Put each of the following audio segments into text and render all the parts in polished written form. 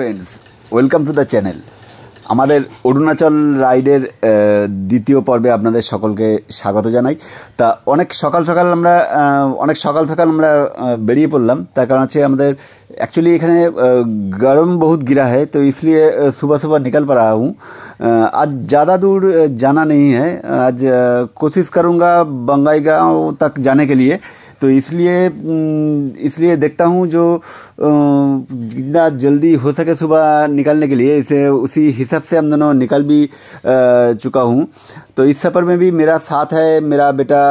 Friends, welcome to the channel. আমাদের অরুণাচল রাইডের দ্বিতীয় পর্বে আপনাদের সকলকে স্বাগত জানাই। তা অনেক সকাল সকাল আমরা বেরিয়ে পড়লাম। তার কারণ হচ্ছে আমাদের एक्चुअली এখানে गरम बहुत गिरा है, तो इसलिए सुबह सुबह निकल पा रहा हूँ। आज ज़्यादा दूर जाना नहीं है, आज कोशिश करूँगा बंगाईगांव तक जाने के लिए। तो इसलिए देखता हूँ जो जितना जल्दी हो सके सुबह निकलने के लिए, इसे उसी हिसाब से हम दोनों निकल भी चुका हूँ। तो इस सफ़र में भी मेरा साथ है मेरा बेटा,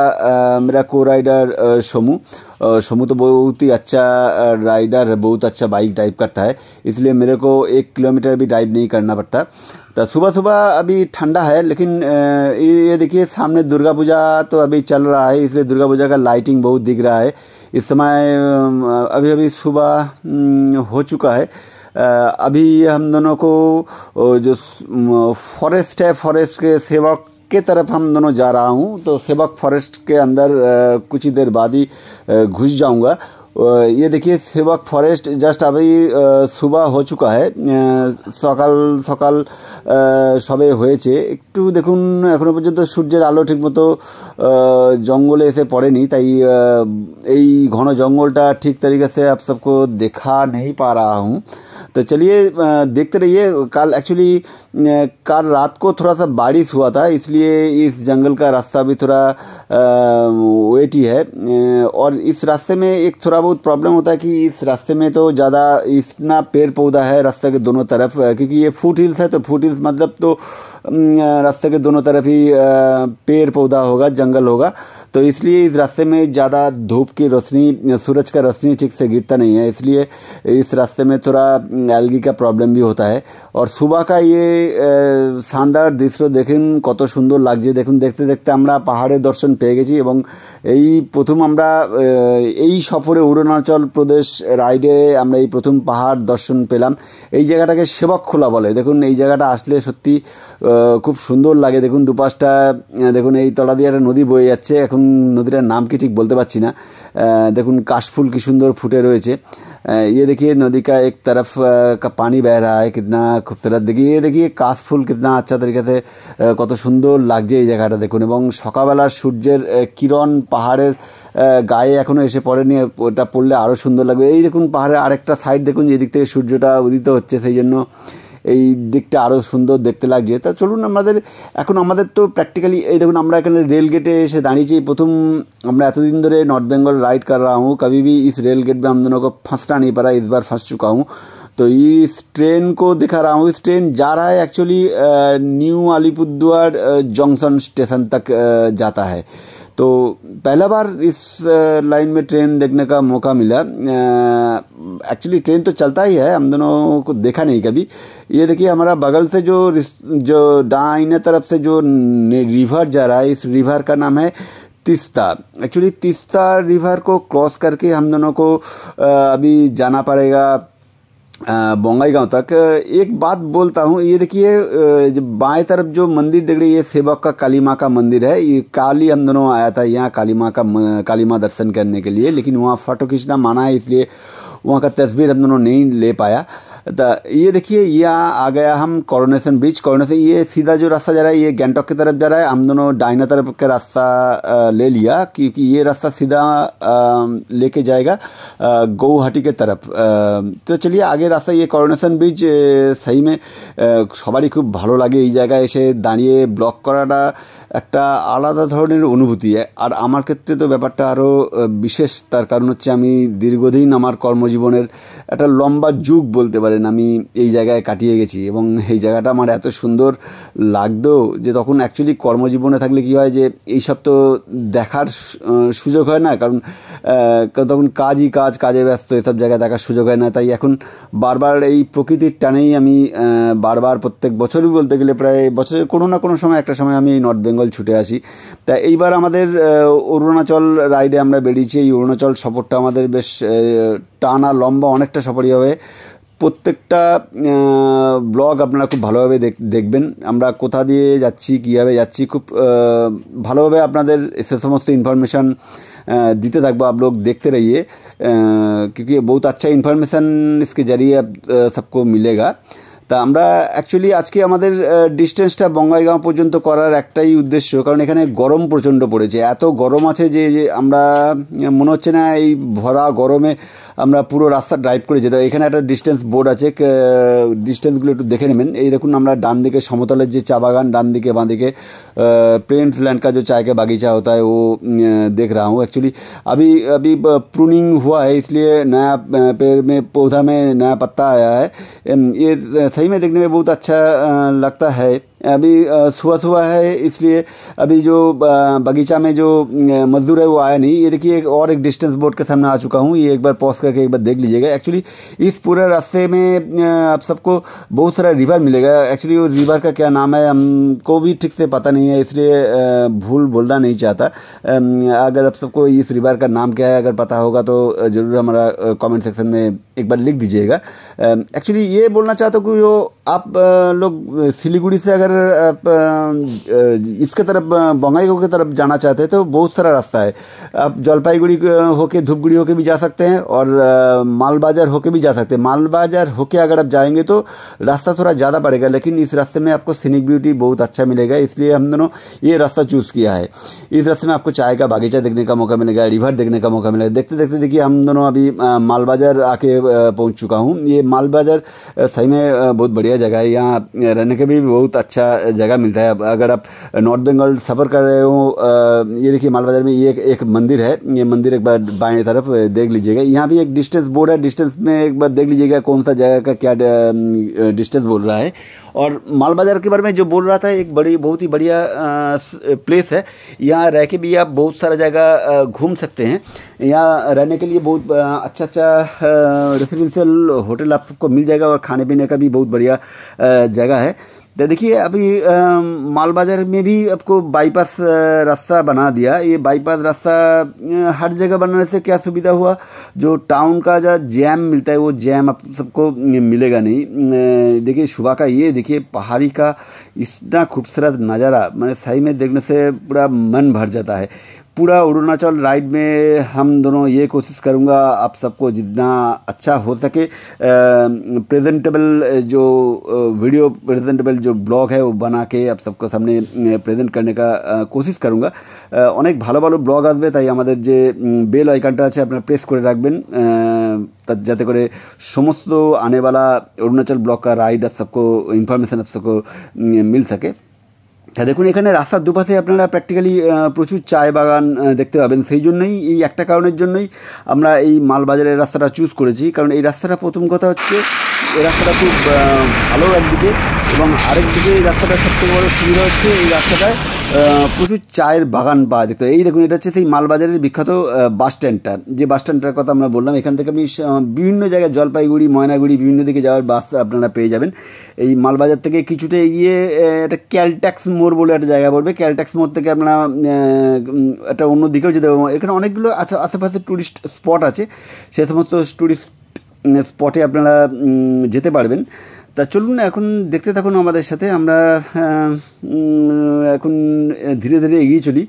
मेरा को राइडर सोमू। सोमू तो बहुत ही अच्छा राइडर है, बहुत अच्छा बाइक ड्राइव करता है, इसलिए मेरे को 1 किलोमीटर भी ड्राइव नहीं करना पड़ता। तो सुबह सुबह अभी ठंडा है, लेकिन ये देखिए सामने दुर्गा पूजा तो अभी चल रहा है, इसलिए दुर्गा पूजा का लाइटिंग बहुत दिख रहा है। इस समय अभी सुबह हो चुका है। अभी हम दोनों को जो फॉरेस्ट है, फॉरेस्ट के सेवक के तरफ हम दोनों जा रहा हूँ। तो सेवक फॉरेस्ट के अंदर कुछ ही देर बाद ही घुस जाऊँगा। ये देखिए सेवक फॉरेस्ट जस्ट अभी सुबह हो चुका है, सकाल सकाल सबे হয়েছে। একটু দেখুন এখনো পর্যন্ত সূর্যের আলো ঠিকমতো জঙ্গলে এসে পড়েনি, তাই এই ঘন জঙ্গলটা ঠিক तरीके से आप सबको दिखा नहीं पा रहा हूँ। तो चलिए देखते रहिए। कल रात को थोड़ा सा बारिश हुआ था, इसलिए इस जंगल का रास्ता भी थोड़ा वेटी है। और इस रास्ते में एक थोड़ा बहुत प्रॉब्लम होता है कि इस रास्ते में तो ज़्यादा इतना पेड़ पौधा है रास्ते के दोनों तरफ, क्योंकि ये फुट हिल्स है। तो फुट हिल्स मतलब तो रास्ते के दोनों तरफ ही पेड़ पौधा होगा, जंगल होगा। तो इसलिए इस रास्ते में ज़्यादा धूप की रोशनी, सूरज का रोशनी ठीक से गिरता नहीं है, इसलिए इस रास्ते में थोड़ा एल्गी का प्रॉब्लम भी होता है। और सुबह का ये शानदार दृश्य দেখুন কত সুন্দর লাগছে। দেখুন দেখতে দেখতে আমরা পাহাড়ের দর্শন পেয়ে গেছি, এবং এই প্রথম আমরা এই সফরে অরুণাচল প্রদেশ রাইডে আমরা এই প্রথম পাহাড় দর্শন পেলাম। এই জায়গাটাকে সেবকখোলা বলে। দেখুন এই জায়গাটা আসলে সত্যি খুব সুন্দর লাগে। দেখুন দুপাশটা দেখুন এই তলা দিয়ে একটা নদী বয়ে যাচ্ছে, এখন নদীটার नाम কি ঠিক বলতে পারছি না। দেখুন কাশফুল কি সুন্দর ফুটে রয়েছে। ये देखिए नदी का एक तरफ का पानी बह रहा है, कितना खूबसूरत। देखिए ये देखिए काशफुल कितना अच्छा तरीके से কত সুন্দর লাগছে এই জায়গাটা দেখুন। এবং সকালবেলার সূর্যের কিরণ পাহাড়ের গায়ে এখনও এসে পড়েনি, ওটা পড়লে আরও সুন্দর লাগবে। এই দেখুন পাহাড়ের আরেকটা সাইড দেখুন, যে দিক থেকে সূর্যটা উদিত হচ্ছে, সেই জন্য এই দিকটা আরও সুন্দর দেখতে লাগছে। তা চলুন আমাদের তো প্র্যাকটিক্যালি এই দেখুন আমরা এখানে रेल गेटे এসে दाঁড়িয়েছি। প্রথম আমরা এতদিন ধরে नॉर्थ बंगाल राइड कर रहा हूँ, कभी भी इस रेल गेट में हम दोनों को फंसना नहीं पड़ा, इस बार फंस चुका हूँ। तो इस ट्रेन को दिखा रहा हूँ, इस ट्रेन जा रहा है actually new Alipurduar junction station तक जाता है। तो पहला बार इस लाइन में ट्रेन देखने का मौका मिला। एक्चुअली ट्रेन तो चलता ही है, हम दोनों को देखा नहीं कभी। ये देखिए हमारा बगल से जो दाहिने तरफ से जो रिवर जा रहा है, इस रिवर का नाम है तीस्ता। एक्चुअली तीस्ता रिवर को क्रॉस करके हम दोनों को अभी जाना पड़ेगा बंगाईगांव तक। एक बात बोलता हूँ, ये देखिए जो बाएं तरफ जो मंदिर देख रही है, ये सेवक का काली माँ का मंदिर है। ये काली हम दोनों आया था यहाँ काली माँ दर्शन करने के लिए, लेकिन वहाँ फ़ोटो खींचना माना है, इसलिए वहाँ का तस्वीर हम दोनों नहीं ले पाया। तो ये देखिए यहाँ आ गया हम कोरोनेशन ब्रिज। कोरोनेशन ये सीधा जो रास्ता जा रहा है ये गैंगटॉक की तरफ जा रहा है। हम दोनों दाहिना तरफ का रास्ता ले लिया, क्योंकि ये रास्ता सीधा लेके जाएगा गौहाटी के तरफ। तो चलिए आगे रास्ता ये कोरोनेशन ब्रिज सही में সবারই খুব ভালো লাগে এই জায়গায় এসে দাঁড়িয়ে ব্লগ করাটা একটা আলাদা ধরনের অনুভূতি। আর আমার ক্ষেত্রে তো ব্যাপারটা আরও বিশেষ, তার কারণ হচ্ছে আমি দীর্ঘদিন আমার কর্মজীবনের একটা লম্বা যুগ বলতে পারেন আমি এই জায়গায় কাটিয়ে গেছি, এবং এই জায়গাটা আমার এত সুন্দর লাগতো যে তখন অ্যাকচুয়ালি কর্মজীবনে থাকলে কী হয় যে এইসব তো দেখার সুযোগ হয় না, কারণ তখন কাজই কাজ, কাজে ব্যস্ত, এসব জায়গায় দেখার সুযোগ হয় না। তাই এখন বারবার এই প্রকৃতির টানেই আমি বারবার প্রত্যেক বছরই বলতে গেলে প্রায় বছরের কোনো না কোনো সময় একটা সময় আমি নর্থ বেঙ্গল ছুটে আসি। তা এইবার আমাদের অরুণাচল রাইডে আমরা বেরিয়েছি। এই অরুণাচল সফরটা আমাদের বেশ টানা লম্বা অনেকটা সফরই হবে। প্রত্যেকটা ব্লগ আপনারা খুব ভালোভাবে দেখবেন, আমরা কোথা দিয়ে যাচ্ছি, কীভাবে যাচ্ছি, খুব ভালোভাবে আপনাদের সে সমস্ত ইনফরমেশান देते থাকবো। आप लोग देखते रहिए क्योंकि बहुत अच्छा इन्फॉर्मेशन इसके जरिए अब सबको मिलेगा। তা আমরা অ্যাকচুয়ালি আজকে আমাদের ডিস্টেন্সটা বঙ্গাইগাঁও পর্যন্ত করার একটাই উদ্দেশ্য, কারণ এখানে গরম প্রচণ্ড পড়েছে। এত গরম আছে যে আমরা মনে হচ্ছে না এই ভরা গরমে আমরা পুরো রাস্তা ড্রাইভ করে যেতে। এখানে একটা ডিস্টেন্স বোর্ড আছে, ডিস্টেন্সগুলো একটু দেখে নেবেন। এই দেখুন আমরা ডান দিকে সমতলের যে চা বাগান, डान दिके बाँ दिके प्रिंस लैंड का जो चाय का बागीचा होता है वो देख रहा हूँ। एक्चुअली अभी अभी प्रूनिंग हुआ है, इसलिए नया पेड़ में पौधा में नया पत्ता आया है। ये सही में देखने में बहुत अच्छा लगता है। अभी सुबह है, इसलिए अभी जो बगीचा में जो मजदूर है वो आया नहीं। ये देखिए एक डिस्टेंस बोर्ड के सामने आ चुका हूँ, ये एक बार पॉज करके एक बार देख लीजिएगा। एक्चुअली इस पूरे रास्ते में आप सबको बहुत सारा रिवर मिलेगा। एक्चुअली वो रिवर का क्या नाम है हमको भी ठीक से पता नहीं है, इसलिए भूल बोलना नहीं चाहता। अगर आप सबको इस रिवर का नाम क्या है अगर पता होगा तो ज़रूर हमारा कमेंट सेक्शन में एक बार लिख दीजिएगा। एक्चुअली ये बोलना चाहता हूँ कि जो आप लोग सिलीगुड़ी से अगर इसके तरफ बंगाईगांव की तरफ जाना चाहते हैं तो बहुत सारा रास्ता है। आप जलपाईगुड़ी होके धूपगुड़ी होके भी जा सकते हैं और माल बाजार होके भी जा सकते हैं। माल बाजार होके अगर आप जाएंगे तो रास्ता थोड़ा ज़्यादा पड़ेगा, लेकिन इस रास्ते में आपको सीनिक ब्यूटी बहुत अच्छा मिलेगा, इसलिए हम दोनों ये रास्ता चूज़ किया है। इस रास्ते में आपको चाय का बागीचा देखने का मौका मिलेगा, रिवर देखने का मौका मिलेगा। देखते देखते देखिए हम दोनों अभी माल बाजार आके पहुँच चुका हूँ। ये माल बाजार सही में बहुत बढ़िया जगह है, यहाँ रहने के भी बहुत अच्छा जगह मिलता है। अगर आप नॉर्थ बंगाल सफ़र कर रहे हो, ये देखिए माल बाजार में ये एक मंदिर है, ये मंदिर एक बार बाएं तरफ देख लीजिएगा। यहाँ भी एक डिस्टेंस बोर्ड है, डिस्टेंस में एक बार देख लीजिएगा कौन सा जगह का क्या डिस्टेंस बोल रहा है। और माल बाजार के बारे में जो बोल रहा था, एक बहुत ही बढ़िया प्लेस है। यहाँ रह के भी आप बहुत सारा जगह घूम सकते हैं। यहाँ रहने के लिए बहुत अच्छा रेसिडेंशियल होटल आप सबको मिल जाएगा और खाने पीने का भी बहुत बढ़िया जगह है। तो देखिए अभी माल बाजार में भी आपको बाईपास रास्ता बना दिया। ये बाईपास रास्ता हर जगह बनाने से क्या सुविधा हुआ, जो टाउन का जो जैम मिलता है वो जैम आप सबको मिलेगा नहीं। देखिए सुबह का ये देखिए पहाड़ी का इतना खूबसूरत नज़ारा, मैंने सही में देखने से पूरा मन भर जाता है। पूरा अरुणाचल राइड में हम दोनों ये कोशिश करूँगा आप सबको जितना अच्छा हो सके प्रेजेंटेबल जो वीडियो प्रेजेंटेबल जो ब्लॉग है वो बना के आप सबको सामने प्रेजेंट करने का कोशिश करूँगा। অনেক ভালো ভালো ব্লগ আসবে, তাই আমাদের যে বেল আইকনটা আছে আপনারা প্রেস করে রাখবেন যাতে করে সমস্ত आने वाला अरुणाचल ब्लॉग का राइड आप सबको इन्फॉर्मेशन आप सबको मिल सके। দেখুন এখানে রাস্তার দুপাশে আপনারা প্র্যাকটিক্যালি প্রচুর চায় বাগান দেখতে পাবেন। সেই জন্যই এই একটা কারণের জন্যই আমরা এই মালবাজারের রাস্তাটা চুজ করেছি, কারণ এই রাস্তাটা প্রথম কথা হচ্ছে এই রাস্তাটা খুব ভালো একদিকে, এবং আরেকদিকে এই রাস্তাটার সবথেকে বড় সুবিধা হচ্ছে এই রাস্তাটায় প্রচুর চায়ের বাগান পাওয়া যেত। এই দেখুন এটা হচ্ছে সেই মালবাজারের বিখ্যাত বাস স্ট্যান্ডটা, যে বাস স্ট্যান্ডটার কথা আমরা বললাম। এখান থেকে আপনি বিভিন্ন জায়গায় জলপাইগুড়ি ময়নাগুড়ি বিভিন্ন দিকে যাওয়ার বাস আপনারা পেয়ে যাবেন। এই মালবাজার থেকে কিছুটা এগিয়ে একটা ক্যালট্যাক্স মোড় বলে একটা জায়গা পড়বে। ক্যালট্যাক্স মোড় থেকে আপনারা একটা অন্য দিকেও যেতে পারবেন। এখানে অনেকগুলো আশেপাশে ট্যুরিস্ট স্পট আছে, সে সমস্ত ট্যুরিস্ট স্পটে আপনারা যেতে পারবেন। তা চলুন এখন দেখতে থাকুন আমাদের সাথে। আমরা এখন ধীরে ধীরে এগিয়ে চলি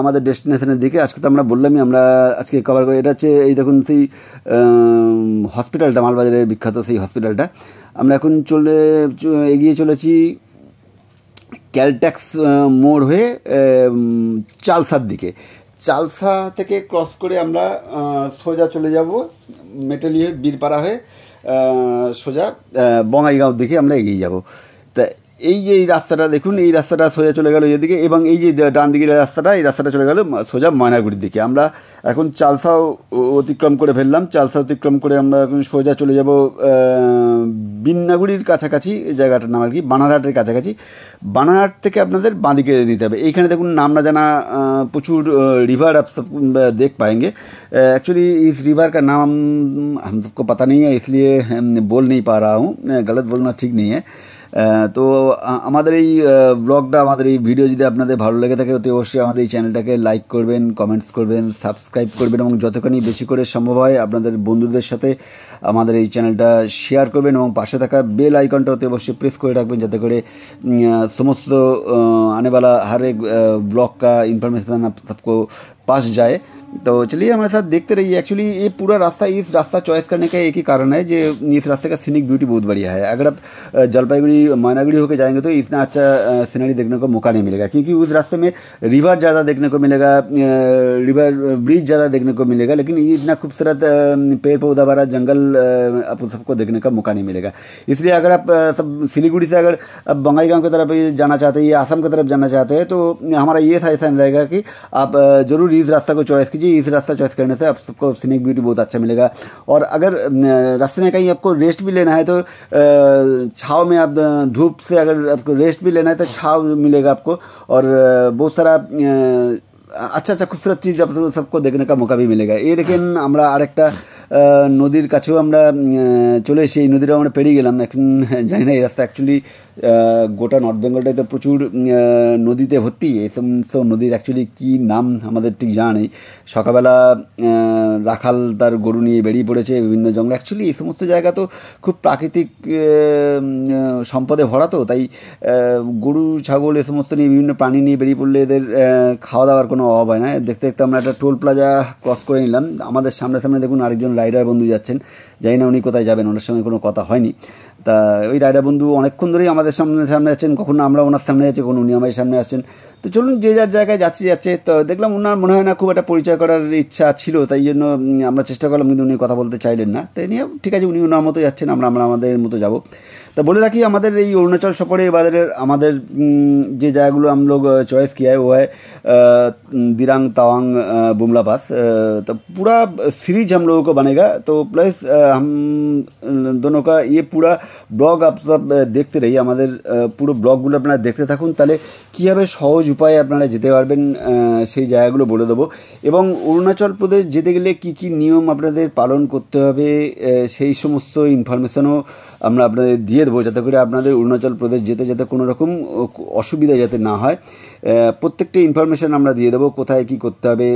আমাদের ডেস্টিনেশনের দিকে। আজকে তো আমরা বললামই আমরা আজকে কভার করি। এটা হচ্ছে এই দেখুন সেই হসপিটালটা, মালবাজারের বিখ্যাত সেই হসপিটালটা। আমরা এখন এগিয়ে চলেছি ক্যালট্যাক্স মোড় হয়ে চালসার দিকে। চালসা থেকে ক্রস করে আমরা সোজা চলে যাব মেটালি হয়ে বীরপাড়া হয়ে সোজা বঙ্গাইগাঁওর দিকে আমরা এগিয়ে যাব। তা এই যে এই রাস্তাটা দেখুন, এই রাস্তাটা সোজা চলে গেল এদিকে, এবং এই যে ডান দিকের রাস্তাটা, এই রাস্তাটা চলে গেল সোজা ময়নাগুড়ির দিকে। আমরা এখন চালসাও অতিক্রম করে ফেললাম। চালসা অতিক্রম করে আমরা এখন সোজা চলে যাব বিন্নাগুড়ির কাছাকাছি, জায়গাটার নাম আর কি বানারহাটের কাছাকাছি। বানারহাট থেকে আপনাদের বাঁদিকে নিতে হবে। এইখানে দেখুন নাম না জানা প্রচুর रिवर आप सब देख पाएंगे। एक्चुअली इस रिवर का नाम हम सबको पता नहीं है, इसलिए बोल नहीं पा रहा हूँ, गलत बोलना ठीक नहीं है। তো আমাদের এই ব্লগটা, আমাদের এই ভিডিও যদি আপনাদের ভালো লেগে থাকে অতি অবশ্যই আমাদের এই চ্যানেলটাকে লাইক করবেন, কমেন্টস করবেন, সাবস্ক্রাইব করবেন, এবং যতখানি বেশি করে সম্ভব হয় আপনাদের বন্ধুদের সাথে আমাদের এই চ্যানেলটা শেয়ার করবেন, এবং পাশে থাকা বেল আইকনটা অতি অবশ্যই প্রেস করে রাখবেন যাতে করে সমস্ত आने वाला हर एक ब्लॉग का इन्फॉर्मेशन आप सबको पास जाए। तो चलिए हमारे साथ देखते रहिए। एक्चुअली ये पूरा रास्ता, इस रास्ता चॉइस करने का एक ही कारण है जो इस रास्ते का सीनिक ब्यूटी बहुत बढ़िया है। अगर आप जलपाईगुड़ी मैनागुड़ी होकर जाएंगे तो इतना अच्छा सीनरी देखने को मौका नहीं मिलेगा, क्योंकि उस रास्ते में रिवर ज़्यादा देखने को मिलेगा, रिवर ब्रिज ज़्यादा देखने को मिलेगा, लेकिन ये इतना खूबसूरत पेड़ पौधा भरा जंगल आप सबको देखने का मौका नहीं मिलेगा। इसलिए अगर आप सब सिलीगुड़ी से अगर आप बंगाईगांव की तरफ जाना चाहते हैं या आसाम की तरफ जाना चाहते हैं तो हमारा ये सजेशन रहेगा कि आप जरूर इस रास्ता को चॉइस कीजिए। इस रास्ता चॉइस करने से आप सबको सीनिक ब्यूटी बहुत अच्छा मिलेगा। और अगर रास्ते में कहीं आपको रेस्ट भी लेना है तो छाँव में, आप धूप से अगर आपको रेस्ट भी लेना है तो छाँव मिलेगा आपको, और बहुत सारा अच्छा अच्छा खूबसूरत चीज़ आप सबको देखने का मौका भी मिलेगा। ये देखें আমরা আরেকটা নদীর কাছেও আমরা চলে এসেছি। এই নদীটাও আমরা পেরিয়ে গেলাম। এখন জানি না এই রাস্তা অ্যাকচুয়ালি গোটা নর্থ বেঙ্গলটাই তো প্রচুর নদীতে ভর্তি। এই সমস্ত নদীর অ্যাকচুয়ালি কী নাম আমাদের ঠিক জানা নেই। সকালবেলা রাখাল তার গরু নিয়ে বেরিয়ে পড়েছে বিভিন্ন জঙ্গলে। অ্যাকচুয়ালি এই সমস্ত জায়গা তো খুব প্রাকৃতিক সম্পদে ভরা, তো তাই গরু ছাগল এ সমস্ত নিয়ে বিভিন্ন প্রাণী নিয়ে বেরিয়ে পড়লে এদের খাওয়া দাওয়ার কোনো অভাব হয় না। দেখতে দেখতে আমরা একটা টোল প্লাজা ক্রস করে নিলাম। আমাদের সামনে সামনে দেখুন আরেকজন রাইডার বন্ধু যাচ্ছেন, জানি না উনি কোথায় যাবেন, ওনার সঙ্গে কোনো কথা হয়নি। তা ওই রাইডার বন্ধু অনেকক্ষণ ধরেই আমাদের সামনে সামনে যাচ্ছেন, কখনো আমরা ওনার সামনে যাচ্ছি, কখনো উনি আমাদের সামনে আসছেন। তো চলুন যে যার জায়গায় যাচ্ছে। তো দেখলাম ওনার মনে হয় না খুব একটা পরিচয় করার ইচ্ছা ছিল, তাই জন্য আমরা চেষ্টা করলাম, কিন্তু উনি কথা বলতে চাইলেন না। তাই নিয়ে ঠিক আছে, উনি ওনার মতো যাচ্ছেন, আমরা আমাদের মতো যাব। তা বলে রাখি আমাদের এই অरुणाचल सफर এবারে আমাদের যে জায়গাগুলো हम लोग चॉइस किया है वो है दिरांग तावांग बुमला पास। तो पूरा सीरीज हम लोगों को बनेगा, तो प्लस हम दोनों का ये पूरा ব্লগ आप सब দেখতে रहिए। আমাদের পুরো ব্লগগুলো আপনারা দেখতে থাকুন, তাহলে কীভাবে সহজ উপায়ে আপনারা যেতে পারবেন সেই জায়গাগুলো বলে দেবো। এবং অরুণাচল প্রদেশ যেতে গেলে কী কী নিয়ম আপনাদের পালন করতে হবে সেই সমস্ত ইনফরমেশনও আমরা আপনাদের দিয়ে দেবো, যাতে করে আপনাদের অরুণাচল প্রদেশ যেতে যেতে কোনো রকম অসুবিধা যাতে না হয়। প্রত্যেকটা ইনফরমেশান আমরা দিয়ে দেবো, কোথায় কী করতে হবে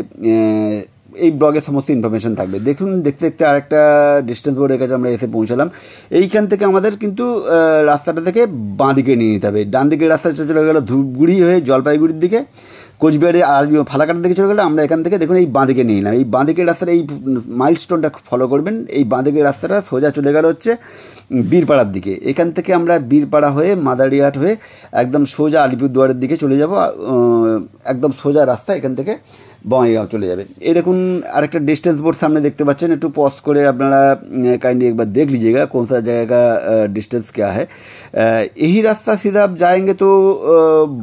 এই ব্লগে সমস্ত ইনফরমেশান থাকবে। দেখুন দেখতে দেখতে আরেকটা ডিস্টেন্স বোর্ডের কাছে আমরা এসে পৌঁছালাম। এইখান থেকে আমাদের কিন্তু রাস্তাটা থেকে বাঁ দিকে নিয়ে নিতে হবে। ডান দিকের রাস্তা চলে গেল ধূপগুড়ি হয়ে জলপাইগুড়ির দিকে, কোচবিহারে আর ফালাকাটার দিকে চলে গেলে আমরা এখান থেকে দেখুন এই বাঁদিকে নিয়ে নিলাম। এই বাঁদিকের রাস্তাটা, এই মাইলস্টোনটা ফলো করবেন। এই বাঁদিকের রাস্তাটা সোজা চলে গেল হচ্ছে বীরপাড়ার দিকে। এখান থেকে আমরা বীরপাড়া হয়ে মাদারিহাট হয়ে একদম সোজা আলিপুরদুয়ারের দিকে চলে যাব। একদম সোজা রাস্তা এখান থেকে বঙ্গাইগাঁও চলে যাবে। এই দেখুন আরেকটা डिस्टेंस बोर्ड सामने देखते पाচ্ছেন, একটু पॉज করে আপনারা काइंडली एक बार देख लीजिएगा कौन सा जगह का डिस्टेंस क्या है। यही रास्ता सीधा आप जाएंगे तो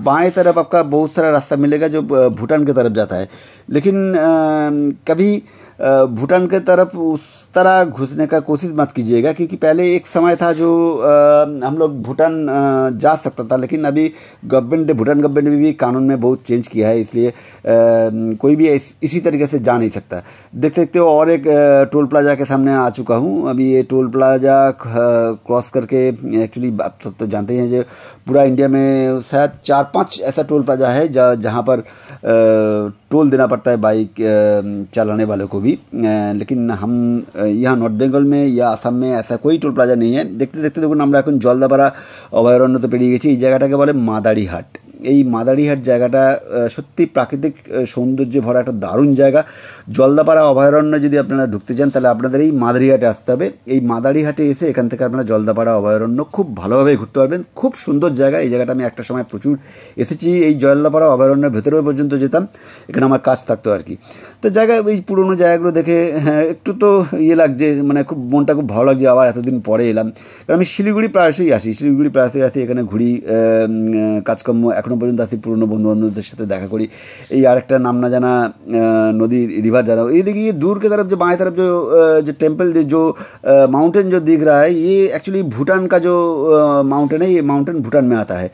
बाएं तरफ आपका बहुत सारा रास्ता मिलेगा जो भूटान की तरफ जाता है, लेकिन कभी भूटान की तरफ उस तरह घुसने का कोशिश मत कीजिएगा, क्योंकि पहले एक समय था जो हम लोग भूटान जा सकता था, लेकिन अभी भूटान गवर्नमेंट ने भी कानून में बहुत चेंज किया है, इसलिए कोई भी इसी तरीके से जा नहीं सकता। देखते देखते और एक टोल प्लाजा के सामने आ चुका हूँ। अभी ये टोल प्लाजा क्रॉस करके, एक्चुअली आप सब तो जानते हैं जो पूरा इंडिया में शायद 4-5 ऐसा टोल प्लाजा है जहाँ पर टोल देना पड़ता है बाइक चलाने वालों को भी, लेकिन हम यहाँ नॉर्थ बेंगल में या आसाम में ऐसा कोई टोल प्लाजा नहीं है। देखते देखते देखুন আমরা এখন জলদাপাড়া অভয়ারণ্যতে পেরিয়ে গেছি। এই জায়গাটাকে বলে মাদারিহাট। এই মাদারিহাট জায়গাটা সত্যি প্রাকৃতিক সৌন্দর্যে ভরা একটা দারুণ জায়গা। জলদাপাড়া অভয়ারণ্য যদি আপনারা ঢুকতে চান তাহলে আপনাদের এই মাদারিহাটে আসতে হবে। এই মাদারিহাটে এসে এখান থেকে আপনারা জলদাপাড়া অভয়ারণ্য খুব ভালোভাবে ঘুরতে পারবেন। খুব সুন্দর জায়গা। এই জায়গাটা আমি একটা সময় প্রচুর এসেছি। এই জলদাপাড়া অভয়ারণ্যের ভেতরেও পর্যন্ত যেতাম, এখানে আমার কাজ থাকতো আর কি। তো জায়গা, এই পুরোনো জায়গাগুলো দেখে হ্যাঁ একটু তো ইয়ে লাগছে, মানে খুব মনটা খুব ভালো লাগছে আবার এতদিন পরে এলাম। কারণ আমি শিলিগুড়ি প্রায়শই আসি, এখানে ঘুরি, কাজকর্ম এখনও পর্যন্ত আসি, পুরনো বন্ধুবান্ধবদের সাথে দেখা করি। এই আরেকটা নাম না জানা नदी रिवर जा रहा है। ये देखिए दूर की तरफ जो बाएं तरफ जो टेम्पल जो माउंटेन जो दिख रहा है, ये एक्चुअली भूटान का जो माउंटेन है, ये माउंटेन भूटान में आता है।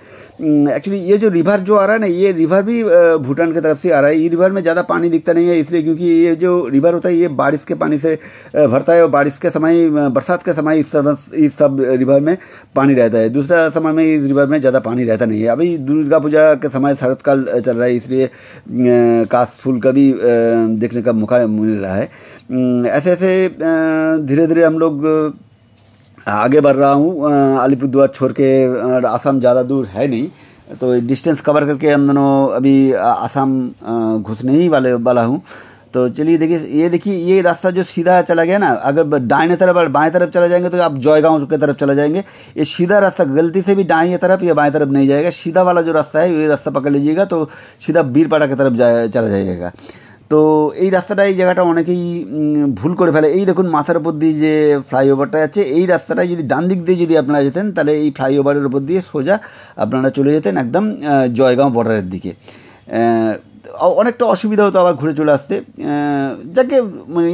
एक्चुअली ये जो रिवर जो आ रहा है ना, ये रिवर भी भूटान की तरफ से आ रहा है। ये रिवर में ज़्यादा पानी दिखता नहीं है, इसलिए क्योंकि ये जो रिवर होता है ये बारिश के पानी से भरता है, और बारिश के समय, बरसात के समय इस सब रिवर में पानी रहता है। दूसरा समय में इस रिवर में ज़्यादा पानी रहता नहीं है। अभी दुर्गा पूजा के समय शरद काल चल रहा है, इसलिए काश फूल का भी देखने का मौका मिल रहा है। ऐसे ऐसे धीरे धीरे हम लोग आगे बढ़ रहा हूँ। अलीपुरद्वार छोड़ के आसाम ज़्यादा दूर है नहीं, तो डिस्टेंस कवर करके हम दोनों अभी आसाम घुसने ही वाला हूँ। तो चलिए देखिए, ये देखिए ये रास्ता जो सीधा चला गया ना, अगर दाहिने तरफ और बाएं तरफ चला जाएंगे तो आप जयगांव की तरफ चला जाएंगे। ये सीधा रास्ता गलती से भी दाहिने तरफ या बाएं तरफ नहीं जाएगा, सीधा वाला जो रास्ता है ये रास्ता पकड़ लीजिएगा तो सीधा बीरपाड़ा की तरफ चला जाइएगा। तो এই রাস্তাটা, এই জায়গাটা অনেকেই ভুল করে ফেলে। এই দেখুন মাথার উপর দিয়ে যে ফ্লাইওভারটা আছে, এই রাস্তাটায় যদি ডান দিক দিয়ে যদি আপনারা যেতেন তাহলে এই ফ্লাইওভারের উপর দিয়ে সোজা আপনারা চলে যেতেন একদম জয়গাঁও বর্ডারের দিকে। অনেকটা অসুবিধা হতো আবার ঘুরে চলে আসতে। যাকে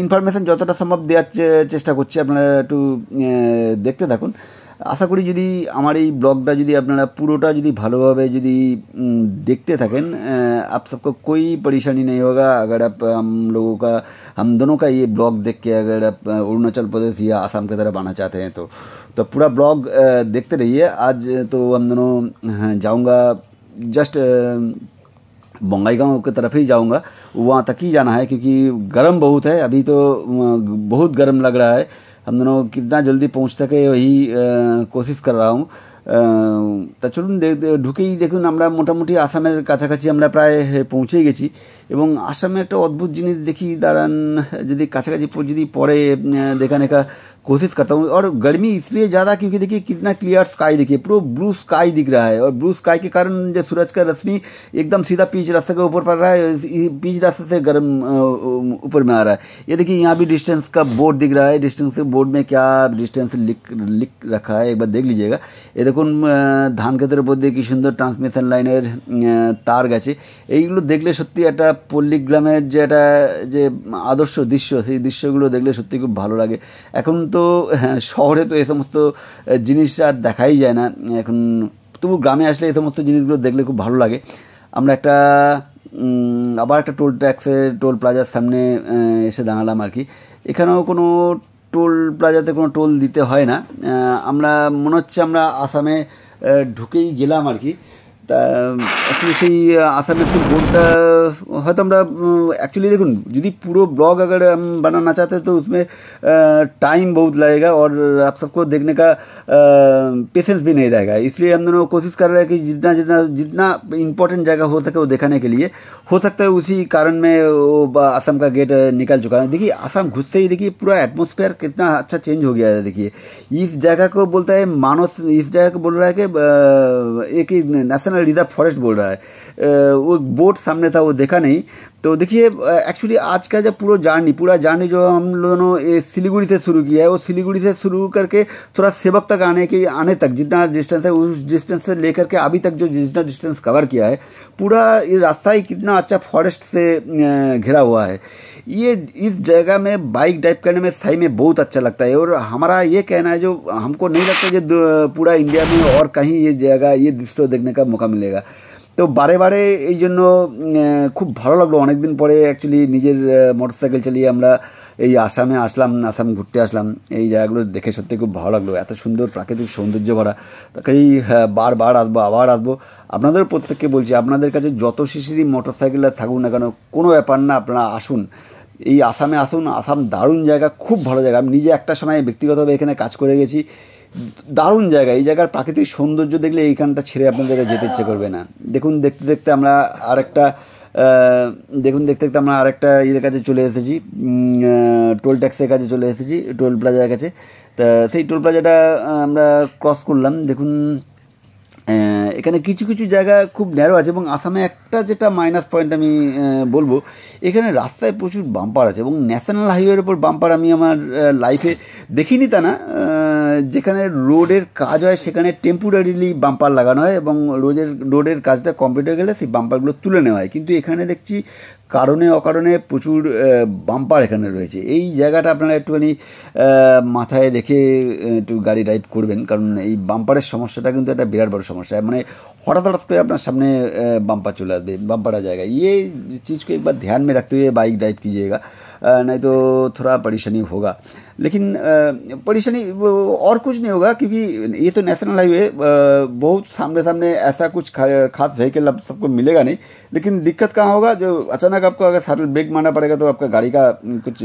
ইনফরমেশান যতটা সম্ভব দেওয়ার চেষ্টা করছি, আপনারা একটু দেখতে থাকুন। आशा करी यदि हमारे ब्लॉगटा यदि अपनारा पुरोटा यदि भालोभावे यदि देखते थकें, आप सबको कोई परेशानी नहीं होगा। अगर आप हम दोनों का ये ब्लॉग देख के अगर आप अरुणाचल प्रदेश या आसाम की तरफ आना चाहते हैं तो पूरा ब्लॉग देखते रहिए। आज तो हम दोनों जाऊँगा जस्ट बंगाईगांव की तरफ ही जाऊँगा, वहाँ तक ही जाना है क्योंकि गर्म बहुत है अभी, तो बहुत गर्म लग रहा है। हम दोनों कितना जल्दी पहुँच सके वही कोशिश कर रहा हूँ। তা চলুন ঢুকেই দেখুন আমরা মোটামুটি আসামের কাছাকাছি আমরা প্রায় পৌঁছে গেছি এবং আসামে একটা অদ্ভুত জিনিস দেখি, দাঁড়ান যদি কাছাকাছি যদি পরে देखाने का कोशिश करता हूँ। और गर्मी इसलिए ज़्यादा क्योंकि देखिए कितना क्लियर स्काई, देखिए पूरा ब्लू स्काई दिख रहा है और ब्लू स्काई के कारण जो सूरज का रोशनी एकदम सीधा पिच रास्ते के ऊपर पड़ रहा है, पिच रास्ते से गर्म ऊपर में आ रहा है। ये देखिए यहाँ भी डिस्टेंस का बोर्ड दिख रहा है, डिस्टेंस के बोर्ड में क्या डिस्टेंस लिख रखा है एक बार देख लीजिएगा। ये देखুন ধান ক্ষেতের উপর দিয়ে কি সুন্দর ট্রান্সমিশন লাইনের তার গেছে। এইগুলো দেখলে সত্যি একটা পল্লী গ্রামের যে একটা যে আদর্শ দৃশ্য, সেই দৃশ্যগুলো দেখলে সত্যি খুব ভালো লাগে। এখন তো শহরে তো এই সমস্ত জিনিস আর দেখাই যায় না এখন, তবু গ্রামে আসলে এই সমস্ত জিনিসগুলো দেখলে খুব ভালো লাগে। আমরা একটা আবার একটা টোল প্লাজার সামনে এসে দাঁড়ালাম আর কি। এখানেও কোনো টোল প্লাজাতে কোনো টোল দিতে হয় না। আমরা মনে হচ্ছে আমরা আসামে ঢুকেই গেলাম আর কি। তা অ্যাকচুয়ালি সেই आसाम में बोर्डटा হয়তো আমরা एक्चुअली देखुन यदि पूरा ब्लॉग अगर हम बनाना चाहते हैं तो उसमें टाइम बहुत लगेगा और आप सबको देखने का पेशेंस भी नहीं रहेगा। इसलिए हम दोनों कोशिश कर रहे हैं कि जितना इम्पोर्टेंट जगह हो सके वो दिखाने के लिए। हो सकता है उसी कारण में वो आसाम का गेट निकल चुका है। देखिए आसाम घुसते ही देखिए पूरा एटमॉस्फेयर कितना अच्छा चेंज हो गया है। देखिए इस जगह को बोलता है मानस, इस जगह को बोल रहा है कि एक नेशनल रिजर्व फॉरेस्ट बोल रहा है। वो बोट सामने था वो देखा नहीं। तो देखिए एक्चुअली आज का जब पूरा जर्नी जो हम दोनों ये सिलीगुड़ी से शुरू किया है, वो सिलीगुड़ी से शुरू करके थोड़ा सेवक तक आने तक जितना डिस्टेंस है उस डिस्टेंस से लेकर के अभी तक जो जितना डिस्टेंस कवर किया है, पूरा ये रास्ता ही कितना अच्छा फॉरेस्ट से घिरा हुआ है। ये इस जगह में बाइक ड्राइव करने में सही में बहुत अच्छा लगता है। और हमारा ये कहना है जो हमको नहीं लगता कि पूरा इंडिया में और कहीं ये जगह ये दृश्य देखने का मौका मिलेगा। तो बारे बारे এই জন্য খুব ভালো লাগলো অনেক দিন পরে অ্যাকচুয়ালি নিজের মোটরসাইকেল চালিয়ে আমরা এই আসামে আসলাম, আসাম ঘুরতে আসলাম। এই জায়গাগুলো দেখে সত্যি খুব ভালো লাগলো, এত সুন্দর প্রাকৃতিক সৌন্দর্য ভরা। তাকেই বারবার আসবো, আবার আসবো। আপনাদের প্রত্যেককে বলছি আপনাদের কাছে যত সিসির মোটরসাইকেল থাকুন না কেন কোনো ব্যাপার না, আপনারা আসুন, এই আসামে আসুন। আসাম দারুণ জায়গা, খুব ভালো জায়গা। আমি নিজে একটা সময় ব্যক্তিগতভাবে এখানে কাজ করে গেছি, দারুণ জায়গা। এই জায়গার প্রাকৃতিক সৌন্দর্য দেখলে এইখানটা ছেড়ে আপনাদের যেতে ইচ্ছে করবে না। দেখুন দেখতে দেখতে আমরা আরেকটা এর কাছে চলে এসেছি, টোল ট্যাক্সের কাছে চলে এসেছি, টোল প্লাজার কাছে। তা সেই টোল প্লাজাটা আমরা ক্রস করলাম। দেখুন এখানে কিছু কিছু জায়গা খুব ন্যারো আছে এবং আসামে একটা যেটা মাইনাস পয়েন্ট আমি বলবো, এখানে রাস্তায় প্রচুর বাম্পার আছে এবং ন্যাশনাল হাইওয়ের ওপর বাম্পার আমি আমার লাইফে দেখিনি তা না। যেখানে রোডের কাজ হয় সেখানে টেম্পোরারিলি বাম্পার লাগানো হয় এবং রোডের কাজটা কমপ্লিট হয়ে গেলে সেই বাম্পারগুলো তুলে নেওয়া হয়। কিন্তু এখানে দেখছি কারণে অকারণে প্রচুর বাম্পার এখানে রয়েছে। এই জায়গাটা আপনারা একটুখানি মাথায় রেখে একটু গাড়ি ড্রাইভ করবেন, কারণ এই বাম্পারের সমস্যাটা কিন্তু একটা বিরাট বড় সমস্যা। মানে হঠাৎ করে আপনার सामने बम्पर चला दे, बम्पर आ जाएगा। ये चीज़ को एक बार ध्यान में रखते हुए बाइक ड्राइव कीजिएगा, नहीं तो थोड़ा परेशानी होगा। लेकिन परेशानी और कुछ नहीं होगा क्योंकि ये तो नेशनल हाईवे, बहुत सामने ऐसा कुछ खास व्हीकल आप सबको मिलेगा नहीं। लेकिन दिक्कत कहाँ होगा, जो अचानक आपको अगर सडन ब्रेक मारना पड़ेगा तो आपका गाड़ी का कुछ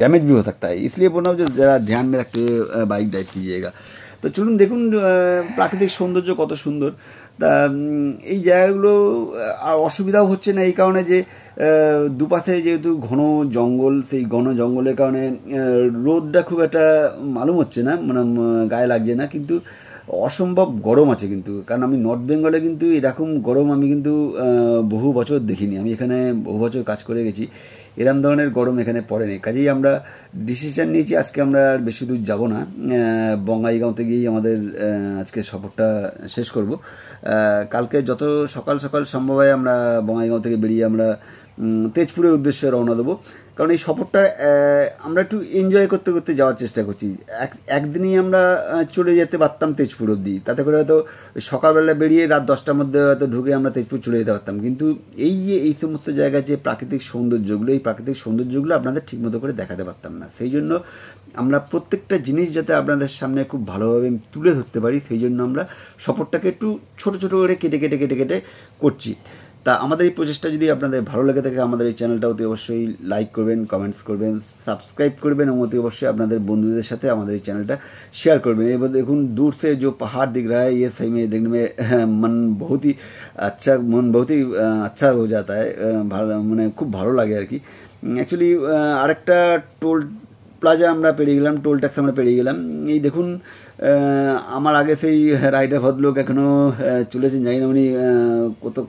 डैमेज भी हो सकता है। इसलिए बोल रहा हूँ जो ज़रा ध्यान में रखते हुए बाइक ड्राइव कीजिएगा। তো চলুন দেখুন প্রাকৃতিক সৌন্দর্য কত সুন্দর। তা এই জায়গাগুলো আর অসুবিধাও হচ্ছে না এই কারণে যে দুপাশে যেহেতু ঘন জঙ্গল, সেই ঘন জঙ্গলের কারণে রোদটা খুব একটা মালুম হচ্ছে না, মানে গায়ে লাগছে না, কিন্তু অসম্ভব গরম আছে কিন্তু। কারণ আমি নর্থ বেঙ্গলে কিন্তু এরকম গরম আমি কিন্তু বহু বছর দেখিনি। আমি এখানে বহু বছর কাজ করে গেছি, এরম ধরনের গরম এখানে পড়েনি। কাজেই আমরা ডিসিশন নিয়েছি আজকে আমরা আর বেশি দূর যাব না, বঙ্গাইগাঁওতে গিয়েই আমাদের আজকে সফরটা শেষ করব। কালকে যত সকাল সকাল সম্ভব হয় আমরা বঙ্গাইগাঁও থেকে বেরিয়ে আমরা তেজপুরের উদ্দেশ্যে রওনা দেবো। কারণ এই সফরটা আমরা একটু এনজয় করতে করতে যাওয়ার চেষ্টা করছি। একদিনই আমরা চলে যেতে পারতাম তেজপুর অবধি, তাতে করে হয়তো সকালবেলা বেরিয়ে রাত 10টার মধ্যে হয়তো ঢুকে আমরা তেজপুর চলে যেতে পারতাম। কিন্তু এই যে এই সমস্ত জায়গায় যে প্রাকৃতিক সৌন্দর্যগুলো, এই প্রাকৃতিক সৌন্দর্যগুলো আপনাদের ঠিকমতো করে দেখাতে পারতাম না। সেই জন্য আমরা প্রত্যেকটা জিনিস যাতে আপনাদের সামনে খুব ভালোভাবে তুলে ধরতে পারি, সেই জন্য আমরা সফরটাকে একটু ছোটো ছোটো করে কেটে কেটে কেটে কেটে করছি। তা আমাদের এই প্রচেষ্টা যদি আপনাদের ভালো লেগে থাকে, আমাদের এই চ্যানেলটা অতি অবশ্যই লাইক করবেন, কমেন্টস করবেন, সাবস্ক্রাইব করবেন এবং অতি অবশ্যই আপনাদের বন্ধুদের সাথে আমাদের এই চ্যানেলটা शेयर করবেন। এবার দেখুন दूर से जो पहाड़ दिख रहा है, ये सही में देखने में मन बहुत ही अच्छा हो जाता है, ভালো মানে খুব ভালো লাগে আর কি। অ্যাকচুয়ালি আরেকটা টোল প্লাজা আমরা পেরিয়ে গেলাম, টোল ট্যাক্স আমরা পেরিয়ে গেলাম। এই দেখুন আমার আগে সেই রাইডার ভদ্রলোক এখনও চলেছেন, জানি না উনি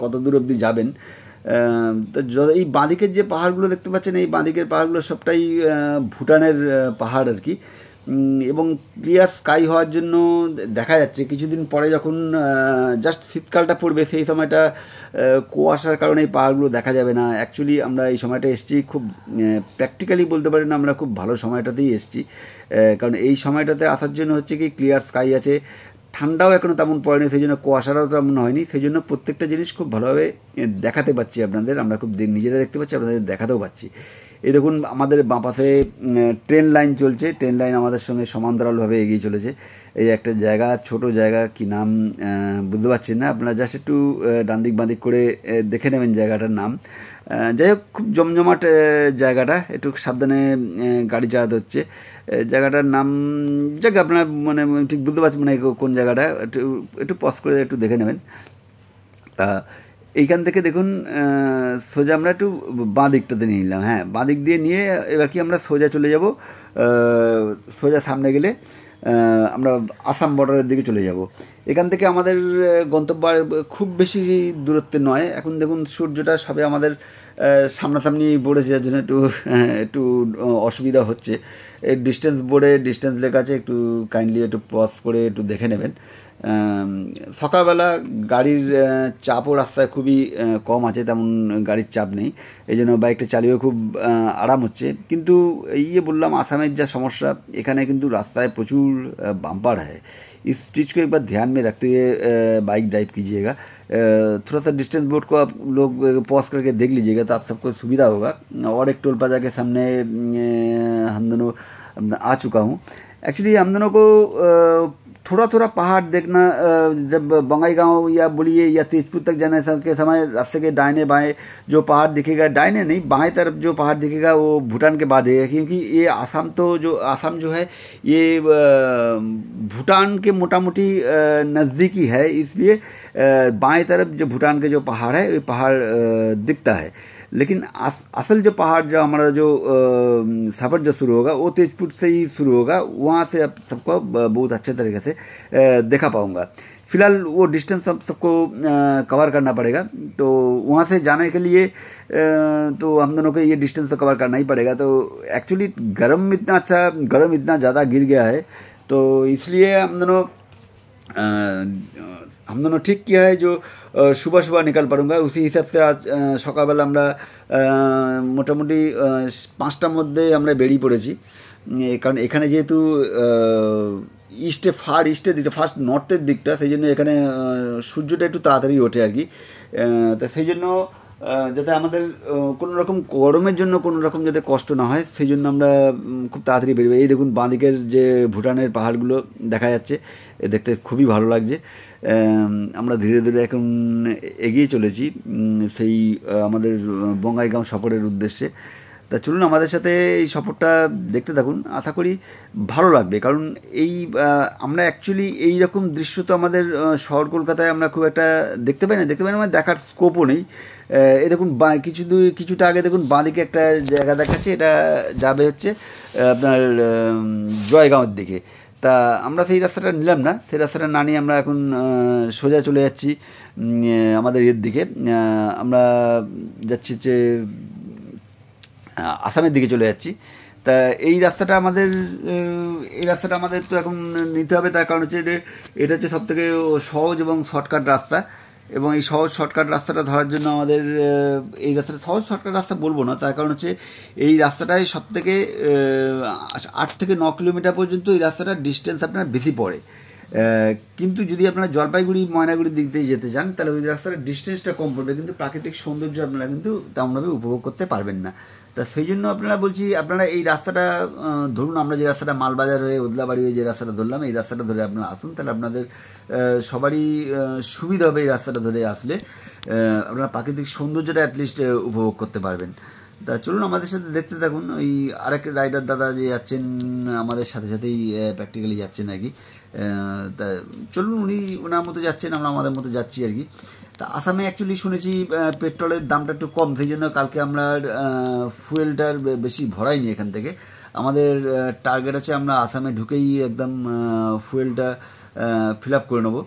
কত দূর অবধি যাবেন। তো এই বাঁদিকের যে পাহাড়গুলো দেখতে পাচ্ছেন, এই বাঁদিকের পাহাড়গুলো সবটাই ভুটানের পাহাড় আর কি। এবং ক্লিয়ার স্কাই হওয়ার জন্য দেখা যাচ্ছে কিছুদিন পরে যখন জাস্ট শীতকালটা পড়বে, সেই সময়টা কুয়াশার কারণে এই পাহাড়গুলো দেখা যাবে না। অ্যাকচুয়ালি আমরা এই সময়টা এসেছি খুব প্র্যাকটিক্যালি বলতে পারি না, আমরা খুব ভালো সময়টাতেই এসেছি। কারণ এই সময়টাতে আসার জন্য হচ্ছে কি ক্লিয়ার স্কাই আছে, ঠান্ডাও এখনও তেমন পড়েনি, সেই জন্য কুয়াশাটাও তেমন হয়নি, সেই জন্য প্রত্যেকটা জিনিস খুব ভালোভাবে দেখাতে পাচ্ছি আপনাদের, আমরা খুব নিজেরা দেখতে পাচ্ছি, আপনাদের দেখাতেও পাচ্ছি। এই দেখুন আমাদের বাঁ পাশে ট্রেন লাইন চলছে, ট্রেন লাইন আমাদের সঙ্গে সমান্তরালভাবে এগিয়ে চলেছে। এই একটা জায়গা, ছোট জায়গা, কি নাম বুঝতে পারছেন না আপনারা, জাস্ট একটু ডান দিক বাঁ দিক করে দেখে নেবেন জায়গাটার নাম। যাই হোক খুব জমজমাট জায়গাটা, একটু সাবধানে গাড়ি চালাতে হচ্ছে। জায়গাটার নাম যাকে আপনারা মানে ঠিক বুঝতে পারছেন মানে কোন জায়গাটা, একটু পজ করে একটু দেখে নেবেন। তা এইখান থেকে দেখুন সোজা আমরা একটু বাঁ দিকটাতে নিয়ে নিলাম, হ্যাঁ বাঁ দিক দিয়ে নিয়ে এবার কি আমরা সোজা চলে যাব। সোজা সামনে গেলে আমরা আসাম বর্ডারের দিকে চলে যাব। এখান থেকে আমাদের গন্তব্য খুব বেশি দূরত্বে নয়। এখন দেখুন সূর্যটা সবে আমাদের সামনাসামনি পড়েছে, যার জন্য একটু অসুবিধা হচ্ছে। এই ডিস্টেন্স বোর্ডে ডিস্টেন্স লেখা আছে, একটু কাইন্ডলি একটু পজ করে একটু দেখে নেবেন। সকালবেলা গাড়ির চাপও রাস্তায় খুবই কম আছে, তেমন গাড়ির চাপ নেই, এই জন্য বাইকটা চালিয়েও খুব আরাম হচ্ছে। কিন্তু এই যে বললাম আসামের যা समस्या, এখানে কিন্তু রাস্তায় প্রচুর বাম্পার है। इस चीज़ को एक बार ध्यान में रखते हुए बाइक ड्राइव कीजिएगा। थोड़ा सा डिस्टेंस बोर्ड को आप लोग पॉज करके देख लीजिएगा तो आप सबको सुविधा होगा। और एक टोल प्लाजा के सामने हम दोनों आ चुका हूँ। एक्चुअली हम दोनों को थोड़ा थोड़ा पहाड़ देखना, जब बंगाईगांव या बोलिए या तेजपुर तक जाने के समय रास्ते के दाहिने बाएं जो पहाड़ दिखेगा, दाहिने नहीं बाएं तरफ जो पहाड़ दिखेगा वो भूटान के बाद है, क्योंकि ये आसाम जो है ये भूटान के मोटामोटी नज़दीकी है, इसलिए बाएं तरफ जो भूटान के जो पहाड़ है, ये पहाड़ दिखता है। लेकिन असल जो पहाड़ जो हमारा जो सफ़र जो शुरू होगा वो तेजपुर से ही शुरू होगा, वहाँ से आप सबको बहुत अच्छे तरीके से देखा पाऊँगा। फ़िलहाल वो डिस्टेंस हम सबको कवर करना पड़ेगा, तो वहाँ से जाने के लिए तो हम दोनों को ये डिस्टेंस तो कवर करना ही पड़ेगा। तो एक्चुअली गर्म इतना ज़्यादा गिर गया है, तो इसलिए हम दोनों ठीक किया है जो सुबह सुबह निकल पड़ूंगा। उसी हिसाब से आज সকালবেলা আমরা মোটামুটি 5টার মধ্যে আমরা বেরিয়ে পড়েছি। কারণ এখানে যেহেতু ফার ইস্টের দিকটা, ফার্স্ট নর্থের দিকটা, সেই জন্য এখানে সূর্যটা একটু তাড়াতাড়ি ওঠে আর কি। তা সেই জন্য যাতে আমাদের কোনো রকম গরমের জন্য কোনো রকম যাতে কষ্ট না হয়, সেই জন্য আমরা খুব তাড়াতাড়ি বেরোবো। এই দেখুন বাঁদিকের যে ভুটানের পাহাড়গুলো দেখা যাচ্ছে, দেখতে খুবই ভালো লাগছে। আমরা ধীরে ধীরে এখন এগিয়ে চলেছি সেই আমাদের বঙ্গাইগাঁও সফরের উদ্দেশ্যে। তা চলুন আমাদের সাথে এই সফরটা দেখতে থাকুন, আশা করি ভালো লাগবে। কারণ এই আমরা অ্যাকচুয়ালি এই রকম দৃশ্য তো আমাদের শহর কলকাতায় আমরা খুব একটা দেখতে পাই না, মানে দেখার স্কোপও নেই। এই দেখুন কিছুটা আগে দেখুন বাঁদিকে একটা জায়গা দেখাচ্ছে, এটা যাবে হচ্ছে আপনার জয়গাঁওয়ের দিকে। তা আমরা সেই রাস্তাটা নিলাম না, সেই রাস্তাটা না নিয়ে আমরা এখন সোজা চলে যাচ্ছি আমাদের এর দিকে। আমরা যাচ্ছি যে আসামের দিকে চলে যাচ্ছি। তা এই রাস্তাটা আমাদের তো এখন নিতে হবে, তার কারণ হচ্ছে এটা হচ্ছে সবথেকে সহজ এবং শর্টকাট রাস্তা। এবং এই সহজ শর্টকাট রাস্তাটা ধরার জন্য আমাদের এই রাস্তাটা সহজ শর্টকাট রাস্তা বলবো না, তার কারণ হচ্ছে এই রাস্তাটায় সবথেকে 8 থেকে 9 কিলোমিটার পর্যন্ত এই রাস্তাটার ডিস্টেন্স আপনার বেশি পড়ে। কিন্তু যদি আপনারা জলপাইগুড়ি ময়নাগুড়ির দিক দিয়ে যেতে চান তাহলে ওই রাস্তার ডিস্টেন্সটা কম পড়বে, কিন্তু প্রাকৃতিক সৌন্দর্য আপনারা কিন্তু তেমনভাবে উপভোগ করতে পারবেন না। তা সেই জন্য আপনারা এই রাস্তাটা ধরুন, আমরা যে রাস্তাটা মালবাজার হয়ে ওদলাবাড়ি হয়ে যে রাস্তাটা ধরলাম, এই রাস্তাটা ধরে আপনারা আসুন, তাহলে আপনাদের সবারই সুবিধা হবে। এই রাস্তাটা ধরে আসলে আপনারা প্রাকৃতিক সৌন্দর্যটা অ্যাটলিস্ট উপভোগ করতে পারবেন। তা চলুন আমাদের সাথে দেখতে থাকুন। ওই আরেক রাইডার দাদা যে যাচ্ছেন আমাদের সাথেই প্র্যাকটিক্যালি যাচ্ছেন আর কি। তা চলুন, উনি ওনার মতো যাচ্ছেন, আমরা আমাদের মতো যাচ্ছি আর কি। তা আসামে অ্যাকচুয়ালি শুনেছি পেট্রোলের দামটা একটু কম, সেই জন্য কালকে আমরা ফুয়েলটার বেশি ভরাইনি এখান থেকে। আমাদের টার্গেট আছে আমরা আসামে ঢুকেই একদম ফুয়েলটা ফিল আপ করে নেবো।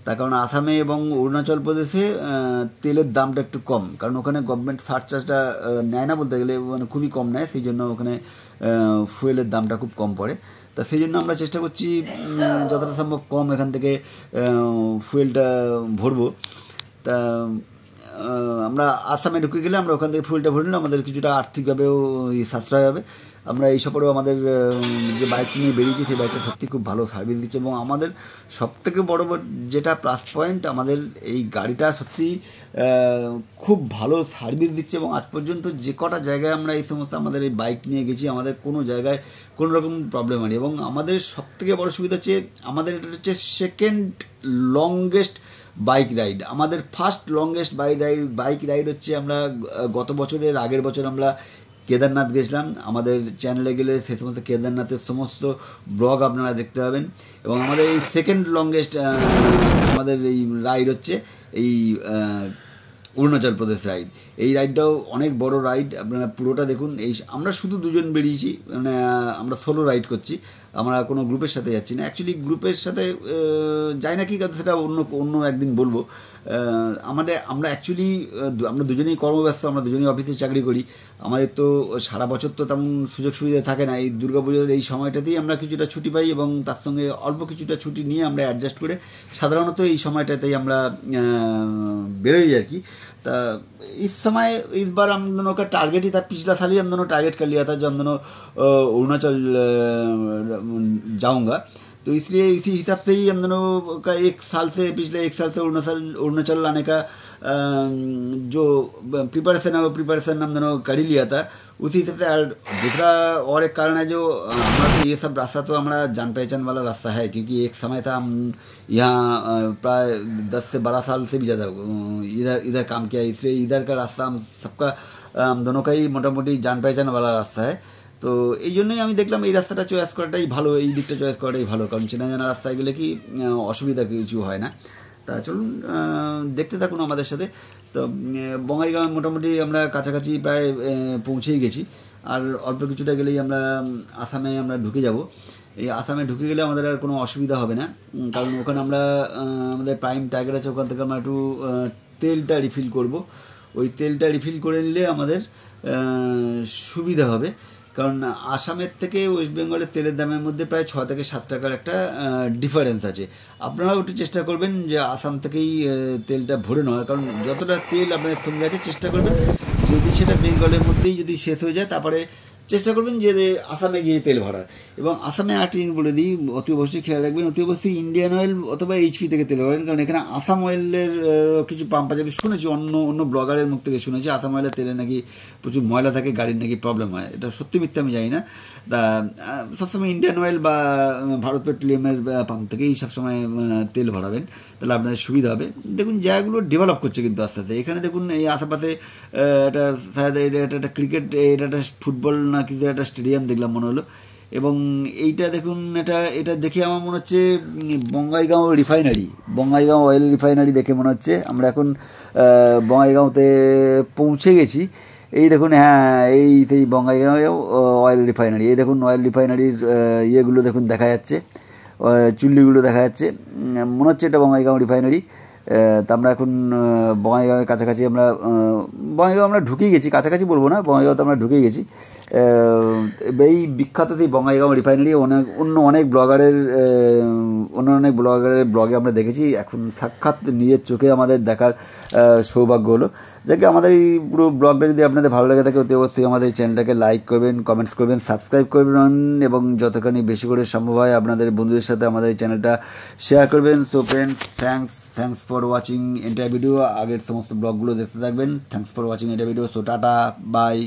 তার কারণ আসামে এবং অরুণাচল প্রদেশে তেলের দামটা একটু কম, কারণ ওখানে গভর্নমেন্ট সারচার্জটা নেয় না বলতে গেলে, মানে খুবই কম নেয়, সেই জন্য ওখানে ফুয়েলের দামটা খুব কম পড়ে। তা সেই জন্য আমরা চেষ্টা করছি যতটা সম্ভব কম এখান থেকে ফুয়েলটা ভরবো। তা আমরা আসামে ঢুকে গেলে আমরা ওখান থেকে ফুয়েলটা ভরে নিলে আমাদের কিছুটা আর্থিকভাবেও সাশ্রয় হবে। আমরা এই সফরেও আমাদের যে বাইকটি নিয়ে বেরিয়েছি সেই বাইকটা সত্যি খুব ভালো সার্ভিস দিচ্ছে, এবং আমাদের সবথেকে বড় যেটা প্লাস পয়েন্ট, আমাদের এই গাড়িটা সত্যি খুব ভালো সার্ভিস দিচ্ছে। এবং আজ পর্যন্ত যে কটা জায়গায় আমরা এই সমস্ত আমাদের এই বাইক নিয়ে গেছি, আমাদের কোনো জায়গায় কোনো রকম প্রবলেম হয়নি। এবং আমাদের সবথেকে বড় সুবিধা হচ্ছে আমাদের এটা হচ্ছে সেকেন্ড লংগেস্ট বাইক রাইড। আমাদের ফার্স্ট লংগেস্ট বাইক রাইড হচ্ছে আমরা গত বছরের আগের বছর আমরা কেদারনাথ গেছিলাম। আমাদের চ্যানেলে গেলে সে সমস্ত কেদারনাথের সমস্ত ব্লগ আপনারা দেখতে পাবেন। এবং আমাদের এই সেকেন্ড লংগেস্ট আমাদের এই রাইড হচ্ছে এই অরুণাচল প্রদেশ রাইড। এই রাইডটাও অনেক বড় রাইড, আপনারা পুরোটা দেখুন। আমরা শুধু দুজন বেরিয়েছি, মানে আমরা সোলো রাইড করছি, আমরা কোনো গ্রুপের সাথে যাচ্ছি না। অ্যাকচুয়ালি গ্রুপের সাথে যাই না কি, সেটা অন্য একদিন বলবো। আমরা অ্যাকচুয়ালি আমরা দুজনেই কর্মব্যস্ত, আমরা দুজনেই অফিসে চাকরি করি। আমাদের তো সারা বছর তো তেমন সুযোগ সুবিধা থাকে না। এই দুর্গাপুজোর এই সময়টাতেই আমরা কিছুটা ছুটি পাই, এবং তার সঙ্গে অল্প কিছুটা ছুটি নিয়ে আমরা অ্যাডজাস্ট করে সাধারণত এই সময়টাতেই আমরা বেরোই আর কি। ता इस समय इस बार हम दोनों का टारगेट ही था, पिछला साल ही हम दोनों टारगेट कर लिया था जब हम दोनों अरुणाचल जाऊंगा, तो इसलिए इसी हिसाब से ही हम दोनों का पिछले एक साल से अरुणाचल लाने का जो प्रिपरेशन है वो प्रिपरेशन हम दोनों कर ही लिया था। उसी हिसाब से दूसरा और एक कारण है जो हमारा तो ये सब रास्ता तो हमारा जान पहचान वाला रास्ता है, क्योंकि एक समय था हम यहाँ प्राय 10 से 12 साल से भी ज़्यादा इधर काम किया, इसलिए इधर का रास्ता हम दोनों का ही मोटामोटी जान पहचान वाला रास्ता है। तो এই জন্যই আমি দেখলাম এই রাস্তাটা চয়েস করাটাই ভালো, এই দিকটা চয়েস করাটাই ভালো, কারণ চেনা জানা রাস্তায় গেলে কি অসুবিধা কিছু হয় না। তা চলুন দেখতে থাকুন আমাদের সাথে। তো বঙ্গাইগাঁও মোটামুটি আমরা কাছাকাছি প্রায় পৌঁছেই গেছি, আর অল্প কিছুটা গেলেই আমরা আসামে আমরা ঢুকে যাব। এই আসামে ঢুকে গেলে আমাদের আর কোনো অসুবিধা হবে না, কারণ ওখানে আমরা আমাদের প্রাইম টার্গেট আছে, ওখান থেকে আমরা একটু তেলটা রিফিল করব। ওই তেলটা রিফিল করে নিলে আমাদের সুবিধা হবে, কারণ আসামের থেকে ওয়েস্ট বেঙ্গলের তেলের দামের মধ্যে প্রায় 6 থেকে 7 টাকার একটা ডিফারেন্স আছে। আপনারাও একটু চেষ্টা করবেন যে আসাম থেকেই তেলটা ভরে নেওয়ার, কারণ যতটা তেল আপনাদের সঙ্গে আছে চেষ্টা করবেন যদি সেটা বেঙ্গলের মধ্যেই যদি শেষ হয়ে যায় তারপরে চেষ্টা করবেন যে আসামে গিয়ে তেল ভরার। এবং আসামে আরেকটা জিনিস বলে দিই, অতি অবশ্যই খেয়াল রাখবেন, অতি অবশ্যই ইন্ডিয়ান অয়েল অথবা এইচপি থেকে তেল ভরাবেন, কারণ এখানে আসাম অয়েলের কিছু পাম্প আছে, আমি শুনেছি অন্য ব্লগারের মুখ থেকে শুনেছি আসাম অয়েলের তেলে নাকি প্রচুর ময়লা থাকে, গাড়ির নাকি প্রবলেম হয়। এটা সত্যি মিথ্যা আমি জানি না। তা সবসময় ইন্ডিয়ান অয়েল বা ভারত পেট্রোলিয়ামের পাম্প থেকেই সবসময় তেল ভরাবেন, তাহলে আপনাদের সুবিধা হবে। দেখুন জায়গাগুলো ডেভেলপ করছে কিন্তু আস্তে আস্তে। এখানে দেখুন এই আশেপাশে একটা একটা ক্রিকেট, এটা একটা ফুটবল না কিন্তু একটা স্টেডিয়াম দেখলাম মনে হলো। এবং এইটা দেখুন, এটা দেখে আমার মনে হচ্ছে Bongaigaon refinery, Bongaigaon oil refinery দেখে মনে হচ্ছে আমরা এখন বঙ্গাইগাঁওতে পৌঁছে গেছি। এই দেখুন, হ্যাঁ এই বঙ্গাইগাঁও অয়েল রিফাইনারি, এই দেখুন অয়েল রিফাইনারির ইয়েগুলো দেখুন দেখা যাচ্ছে, চুল্লিগুলো দেখা যাচ্ছে, মনে হচ্ছে এটা বঙ্গাইগাঁও রিফাইনারি। তা আমরা এখন বঙ্গাইগাঁওয়ের কাছাকাছি, বঙ্গাইগাঁও আমরা ঢুকেই গেছি, কাছাকাছি বলবো না, বঙ্গাইগাঁওতে আমরা ঢুকেই গেছি। এই বিখ্যাত সেই বঙ্গাইগাঁও রিফাইনারি অনেক ব্লগারের ব্লগে আমরা দেখেছি, এখন সাক্ষাৎ নিজের চোখে আমাদের দেখার সৌভাগ্য হলো। যাকে আমাদের এই পুরো ব্লগটা যদি আপনাদের ভালো লাগে থাকে, অতি অবশ্যই আমাদের চ্যানেলটাকে লাইক করবেন, কমেন্টস করবেন, সাবস্ক্রাইব করবেন, এবং যতখানি বেশি করে সম্ভব হয় আপনাদের বন্ধুদের সাথে আমাদের এই চ্যানেলটা শেয়ার করবেন। তো friends, thanks for watching entire video. আগের সমস্ত ব্লগগুলো দেখতে থাকবেন। Thanks for watching entire video. So tata, by.